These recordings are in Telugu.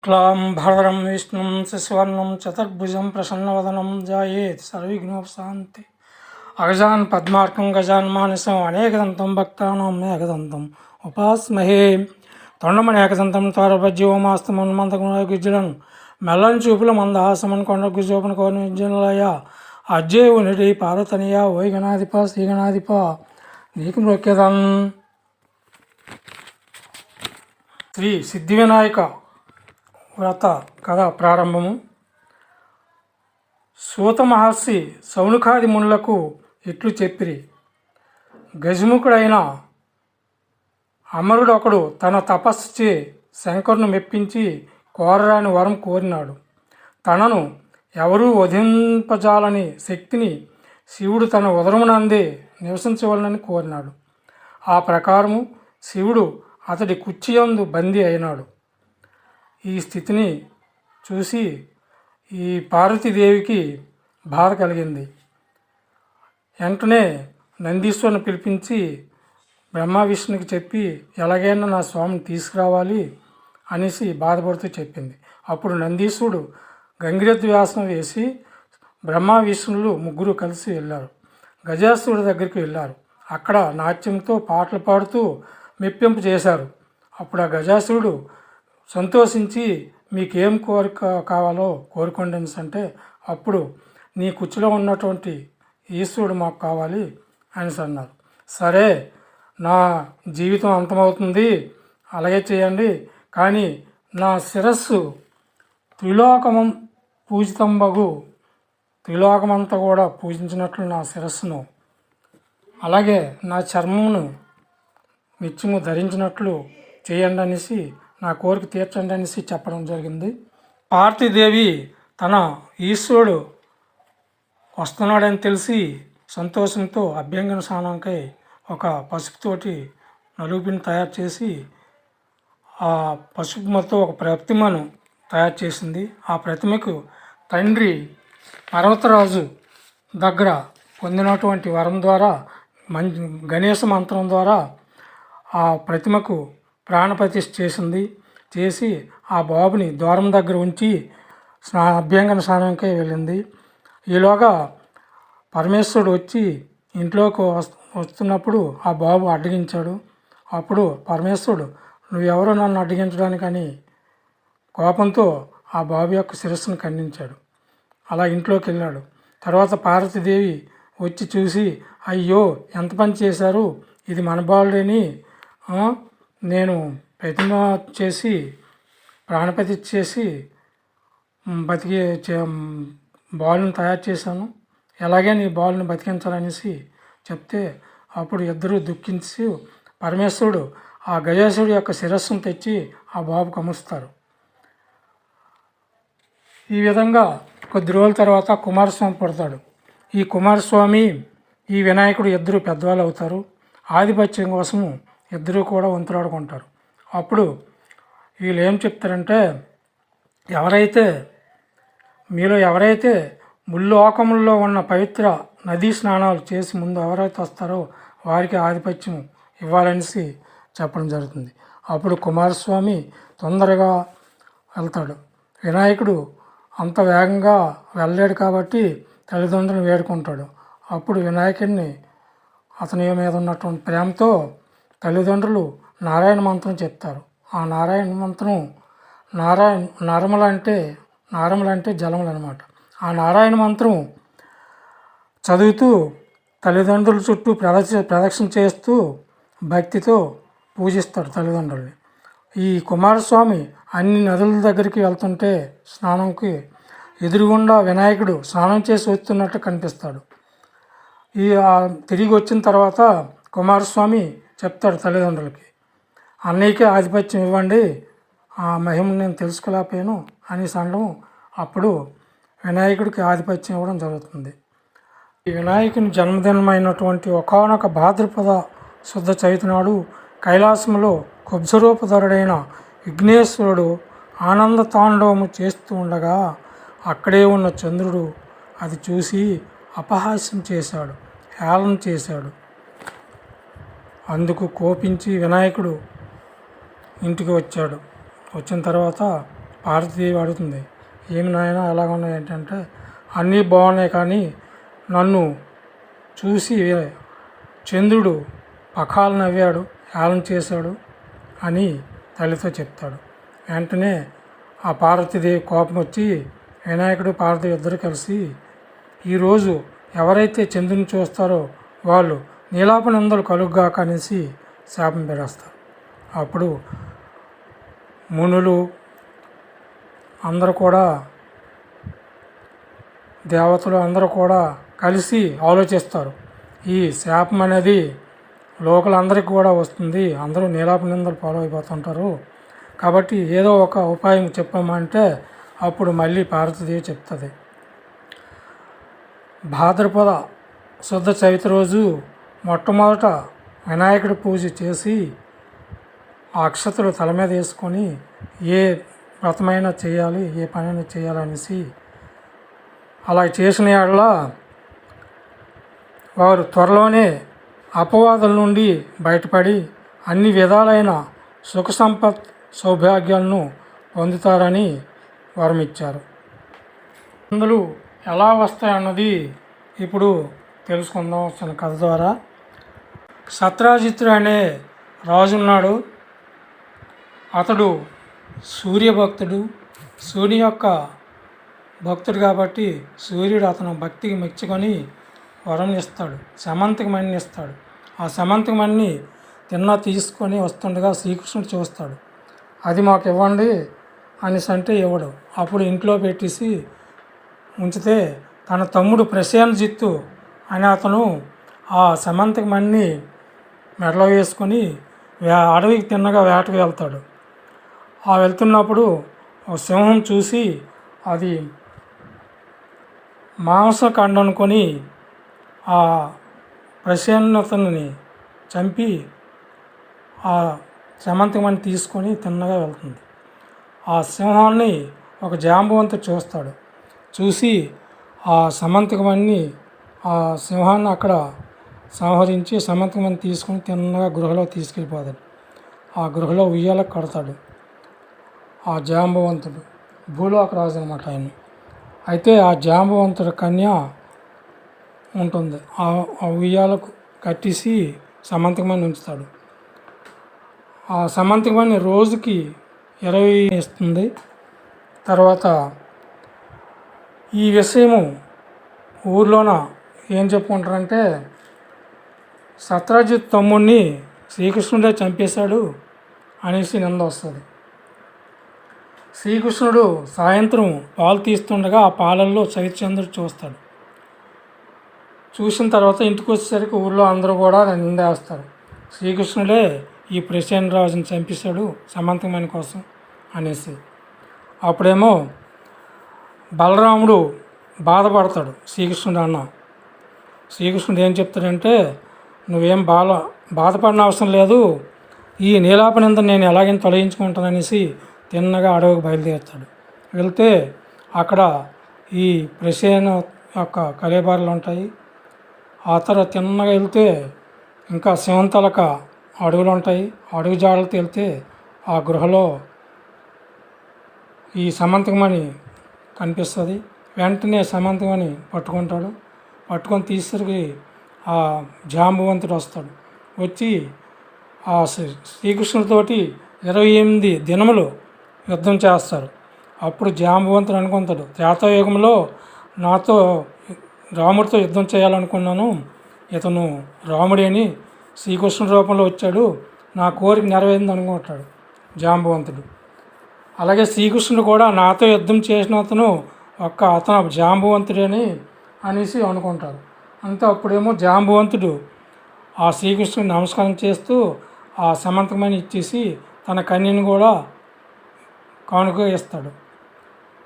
క్లాంబరం విష్ణుం శశివర్ణం చతుర్భుజం ప్రసన్నవదనం ధ్యాయేత్ సర్వవిఘ్నోపశాంతి. అగజాన్ పద్మార్కం గజాన్ మానసం అనేకదంతం భక్తానాం ఏకదంతం ఉపాస్మహే. తొండమని ఏకదంతం త్వరభజ్యోమాస్తమన్మంతగుజులను మెల్లని చూపుల మందహాసమన్ కొండ గుజోపన కోని విద్యులయ అజ్జేవునిటి పార్వతనియ ఓయ్ గణాధిప శ్రీగణాధిప నీకు మృక్యదన్. శ్రీ సిద్ధి వినాయక వ్రత కథ ప్రారంభము. సూత మహర్షి సౌనకాది మునులకు ఇట్లు చెప్పిరి. గజముఖుడైన అమరుడు ఒకడు తన తపస్సుచే శంకరుని మెప్పించి కోరరాని వరం కోరినాడు. తనను ఎవరూ వధింపజాలని శక్తిని శివుడు తన ఉదరమునందే నివసించవలనని కోరినాడు. ఆ ప్రకారము శివుడు అతడి కుచ్చియందు బందీ అయినాడు. ఈ స్థితిని చూసి ఈ పార్వతీదేవికి బాధ కలిగింది. వెంటనే నందీశ్వరుని పిలిపించి బ్రహ్మ విష్ణుకి చెప్పి ఎలాగైనా నా స్వామిని తీసుకురావాలి అనేసి బాధపడుతూ చెప్పింది. అప్పుడు నందీశ్వరుడు గంగిరెద్దు వ్యాసం వేసి బ్రహ్మ విష్ణువులు ముగ్గురు కలిసి వెళ్ళారు. గజాసురుడి దగ్గరికి వెళ్ళారు. అక్కడ నాట్యంతో పాటలు పాడుతూ మెప్పింపు చేశారు. అప్పుడు ఆ గజాసురుడు సంతోషించి మీకేం కోరిక కావాలో కోరుకోండి అనేసి అంటే, అప్పుడు నీ కుర్చీలో ఉన్నటువంటి ఈశ్వరుడు మాకు కావాలి అనేసి అన్నారు. సరే, నా జీవితం అంతమవుతుంది, అలాగే చేయండి, కానీ నా శిరస్సు త్రిలోకమం పూజితంబగు త్రిలోకమంతా కూడా పూజించినట్లు నా శిరస్సును, అలాగే నా చర్మమును నిత్యము ధరించినట్లు చేయండి అనేసి, నా కోరిక తీర్చండి అనేసి చెప్పడం జరిగింది. పార్వతీదేవి తన ఈశ్వరుడు వస్తున్నాడని తెలిసి సంతోషంతో అభ్యంగన స్నానంకై ఒక పసుపుతోటి నలుగుపిని తయారు చేసి ఆ పసుపుతో ఒక ప్రతిమను తయారు చేసింది. ఆ ప్రతిమకు తండ్రి పర్వతరాజు దగ్గర పొందినటువంటి వరం ద్వారా గణేశ మంత్రం ద్వారా ఆ ప్రతిమకు ప్రాణప్రతిష్ఠ చేసి ఆ బాబుని ద్వారం దగ్గర ఉంచి అభ్యంగన స్నానంకై వెళ్ళింది. ఈలోగా పరమేశ్వరుడు వచ్చి ఇంట్లోకి వస్తున్నప్పుడు ఆ బాబు అడ్డగించాడు. అప్పుడు పరమేశ్వరుడు నువ్వెవరో నన్ను అడ్డగించడానికని కోపంతో ఆ బాబు యొక్క శిరస్సును ఖండించాడు. అలా ఇంట్లోకి వెళ్ళాడు. తర్వాత పార్వతీదేవి వచ్చి చూసి అయ్యో ఎంత పని చేశారు, ఇది మన బాలుడని నేను ప్రతిమ చేసి ప్రాణప్రతిష్ఠ చేసి బాలుని తయారు చేశాను, ఎలాగే నీ బాలుని బతికించాలనేసి చెప్తే అప్పుడు ఇద్దరూ దుఃఖించి పరమేశ్వరుడు ఆ గజాసురుడు యొక్క శిరస్సును తెచ్చి ఆ బాబుకు అముస్తారు. ఈ విధంగా కొద్ది రోజుల తర్వాత కుమారస్వామి పుడతాడు. ఈ కుమారస్వామి ఈ వినాయకుడు ఇద్దరు పెద్దవాళ్ళు అవుతారు. ఆధిపత్యం కోసము ఇద్దరూ కూడా వంతులాడుకుంటారు. అప్పుడు వీళ్ళు ఏం చెప్తారంటే, మీలో ఎవరైతే ముల్లోకముల్లో ఉన్న పవిత్ర నదీ స్నానాలు చేసి ముందు ఎవరైతే వస్తారో వారికి ఆధిపత్యం ఇవ్వాలనేసి చెప్పడం జరుగుతుంది. అప్పుడు కుమారస్వామి తొందరగా వెళ్తాడు. వినాయకుడు అంత వేగంగా వెళ్ళలేడు కాబట్టి తల్లిదండ్రులను వేడుకుంటాడు. అప్పుడు వినాయకుడిని అతని మీద ఉన్నటువంటి ప్రేమతో తల్లిదండ్రులు నారాయణ మంత్రం చెప్తారు. ఆ నారాయణ మంత్రం నారములు అంటే జలములు అనమాట. ఆ నారాయణ మంత్రం చదువుతూ తల్లిదండ్రుల చుట్టూ ప్రదక్షిణ చేస్తూ భక్తితో పూజిస్తాడు తల్లిదండ్రుల్ని. ఈ కుమారస్వామి అన్ని నదుల దగ్గరికి వెళ్తుంటే స్నానంకి ఎదురుగుండా వినాయకుడు స్నానం చేసి వస్తున్నట్టు కనిపిస్తాడు. తిరిగి వచ్చిన తర్వాత కుమారస్వామి చెప్తాడు తల్లిదండ్రులకి, అన్నయ్యకే ఆధిపత్యం ఇవ్వండి, ఆ మహిమను నేను తెలుసుకోలేకపోయాను అనేసి అనడం. అప్పుడు వినాయకుడికి ఆధిపత్యం ఇవ్వడం జరుగుతుంది. ఈ వినాయకుని జన్మదినమైనటువంటి ఒకానొక భాద్రపద శుద్ధ చవితి నాడు కైలాసంలో కుబ్జరూపధరుడైన విఘ్నేశ్వరుడు ఆనంద తాండవము చేస్తూ ఉండగా అక్కడే ఉన్న చంద్రుడు అది చూసి అపహాస్యం చేశాడు, హేళన చేశాడు. అందుకు కోపించి వినాయకుడు ఇంటికి వచ్చాడు. వచ్చిన తర్వాత పార్వతీదేవి అడుగుతుంది, ఏమి నాయన ఎలాగ ఉన్నాయి ఏంటంటే, అన్నీ బాగున్నాయి కానీ నన్ను చూసి చంద్రుడు పకాలు నవ్వాడు, హేళన చేశాడు అని తల్లితో చెప్తాడు. వెంటనే ఆ పార్వతీదేవి కోపం వచ్చి వినాయకుడు పార్వతి ఇద్దరు కలిసి, ఈరోజు ఎవరైతే చంద్రుని చూస్తారో వాళ్ళు నీలాపనిందలు కలుగ్గాక అనేసి శాపం పెడేస్తారు. అప్పుడు మునులు అందరూ కూడా, దేవతలు అందరూ కూడా కలిసి ఆలోచిస్తారు, ఈ శాపం అనేది లోకలందరికీ కూడా వస్తుంది, అందరూ నీలాపనిందలు పాలైపోతుంటారు, కాబట్టి ఏదో ఒక ఉపాయం చెప్పమంటే అప్పుడు మళ్ళీ పార్వతీదేవి చెప్తుంది, భాద్రపద శుద్ధ చవితి రోజు మొట్టమొదట వినాయకుడి పూజ చేసి ఆ అక్షతలు తల మీద వేసుకొని ఏ వ్రతమైనా చేయాలి, ఏ పనైనా చేయాలనేసి అలా చేసిన యెడల వారు త్వరలోనే అపవాదుల నుండి బయటపడి అన్ని విధాలైన సుఖ సంపత్ సౌభాగ్యాలను పొందుతారని వరం ఇచ్చారు. అందులో ఎలా వస్తాయన్నది ఇప్పుడు తెలుసుకుందాం చిన్న కథ ద్వారా. సత్రాజిత్తుడు అనే రాజు ఉన్నాడు. అతడు సూర్యభక్తుడు. సూర్యుని యొక్క భక్తుడు కాబట్టి సూర్యుడు అతను భక్తికి మెచ్చుకొని వరం ఇస్తాడు, సమంతకమణిని ఇస్తాడు. ఆ సమంతకమణిని తీసుకొని వస్తుండగా శ్రీకృష్ణుడు చూస్తాడు, అది మాకు ఇవ్వండి అనేసి అంటే ఇవ్వడు. అప్పుడు ఇంట్లో పెట్టేసి ఉంచితే తన తమ్ముడు ప్రసేనజిత్తు అని అతను ఆ సమంతకమణిని మెడలో వేసుకొని అడవికి తిన్నగా వేటకు వెళ్తాడు. ఆ వెళ్తున్నప్పుడు ఒక సింహం చూసి అది మాంసఖండ అనుకొని ఆ ప్రసేనతని చంపి ఆ సమంతకమణి తీసుకొని తిన్నగా వెళ్తుంది. ఆ సింహాన్ని ఒక జాంబవంతుడు చూస్తాడు. చూసి ఆ సమంతకమణిని ఆ సింహాన్ని అక్కడ సంహరించి సమంతకమణి తీసుకొని తిన్నగా గృహలో తీసుకెళ్ళిపోతాడు. ఆ గృహలో ఉయ్యాల కడతాడు ఆ జాంబవంతుడు. భూలోక రాజు అనమాట ఆయన. అయితే ఆ జాంబవంతుడి కన్య ఉంటుంది. ఆ ఉయ్యాలకు కట్టేసి సమంతకమణి ఉంచుతాడు. ఆ సమంతకమణి రోజుకి 20 ఇస్తుంది. తర్వాత ఈ విషయము ఊర్లోన ఏం చెప్పుకుంటారంటే, సత్రాజిత్ తమ్ముడిని శ్రీకృష్ణుడే చంపేశాడు అనేసి నింద వస్తుంది. శ్రీకృష్ణుడు సాయంత్రం పాలు తీస్తుండగా ఆ పాలల్లో చైత్రచంద్రుడు చూస్తాడు. చూసిన తర్వాత ఇంటికి వచ్చేసరికి ఊళ్ళో అందరూ కూడా నింద వేస్తారు, శ్రీకృష్ణుడే ఈ ప్రసేనరాజుని చంపేశాడు సమంతకమణి కోసం అనేసి. అప్పుడేమో బలరాముడు బాధపడతాడు శ్రీకృష్ణుడు అన్న. శ్రీకృష్ణుడు ఏం చెప్తాడంటే, నువ్వేం బాధపడిన అవసరం లేదు, ఈ నీలాపనింద నేను ఎలాగైనా తొలగించుకుంటాననేసి తిన్నగా అడవికి బయలుదేరుతాడు. వెళ్తే అక్కడ ఈ ప్రసేన యొక్క కలేబారులు ఉంటాయి. ఆ తర్వాత తిన్నగా వెళ్తే ఇంకా సింహంతలక అడవులు ఉంటాయి. అడవి జాడలతో వెళ్తే ఆ గృహలో ఈ సమంతకమణి కనిపిస్తుంది. వెంటనే సమంతకమణి పట్టుకుంటాడు. పట్టుకొని తీసుకుని ఆ జాంబవంతుడు వస్తాడు. వచ్చి ఆ శ్రీకృష్ణుడితోటి 28 దినములు యుద్ధం చేస్తారు. అప్పుడు జాంబవంతుడు అనుకుంటాడు, త్రేతాయుగంలో నాతో రాముడితో యుద్ధం చేయాలనుకున్నాను, ఇతను రాముడే అని శ్రీకృష్ణుడి రూపంలో వచ్చాడు, నా కోరిక నెరవేరింది అనుకుంటాడు జాంబవంతుడు. అలాగే శ్రీకృష్ణుడు కూడా నాతో యుద్ధం చేసిన అతను అతను జాంబవంతుడని అనేసి అనుకుంటారు. అంతే అప్పుడేమో జాంబవంతుడు ఆ శ్రీకృష్ణుడు నమస్కారం చేస్తూ ఆ సమంతకమణి ఇచ్చేసి తన కన్యను కూడా కానుక ఇస్తాడు.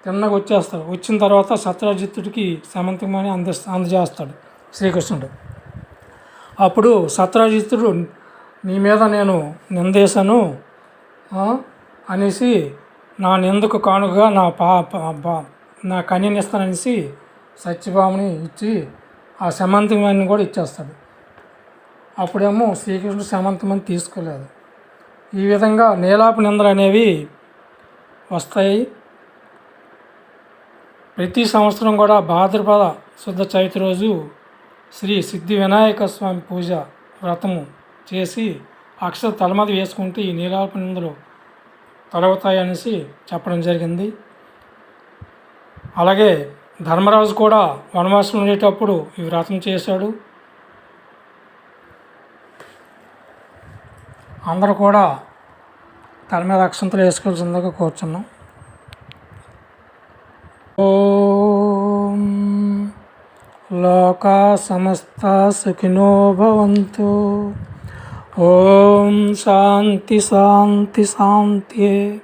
తిన్నగా వచ్చేస్తాడు. వచ్చిన తర్వాత సత్రాజిత్తుడికి సమంతకమణి అందజేస్తాడు శ్రీకృష్ణుడు. అప్పుడు సత్రాజిత్తుడు, నీ మీద నేను నిందేశాను అనేసి నా నిందకు కానుకగా నా కన్యని ఇస్తాననేసి సత్యభామని ఇచ్చి ఆ సమంతకమణిని కూడా ఇచ్చేస్తాడు. అప్పుడేమో శ్రీకృష్ణుడు సమంతకమణి తీసుకోలేదు. ఈ విధంగా నీలాపనిందలు అనేవి వస్తాయి. ప్రతి సంవత్సరం కూడా భాద్రపద శుద్ధ చవితి రోజు శ్రీ సిద్ధి వినాయక స్వామి పూజ వ్రతము చేసి అక్షత తల మీద వేసుకుంటే ఈ నీలాప నిందలు తొలగుతాయనేసి చెప్పడం జరిగింది. అలాగే ధర్మరాజు కూడా వనవాసం ఉండేటప్పుడు ఈ వ్రతం చేశాడు. అందరూ కూడా తల మీద అక్షంతలు వేసుకోవాల్సిందిగా కోరుచున్నాం. ఓం లోకా సమస్త సుఖినో భవంతు. ఓం శాంతి శాంతి శాంతి.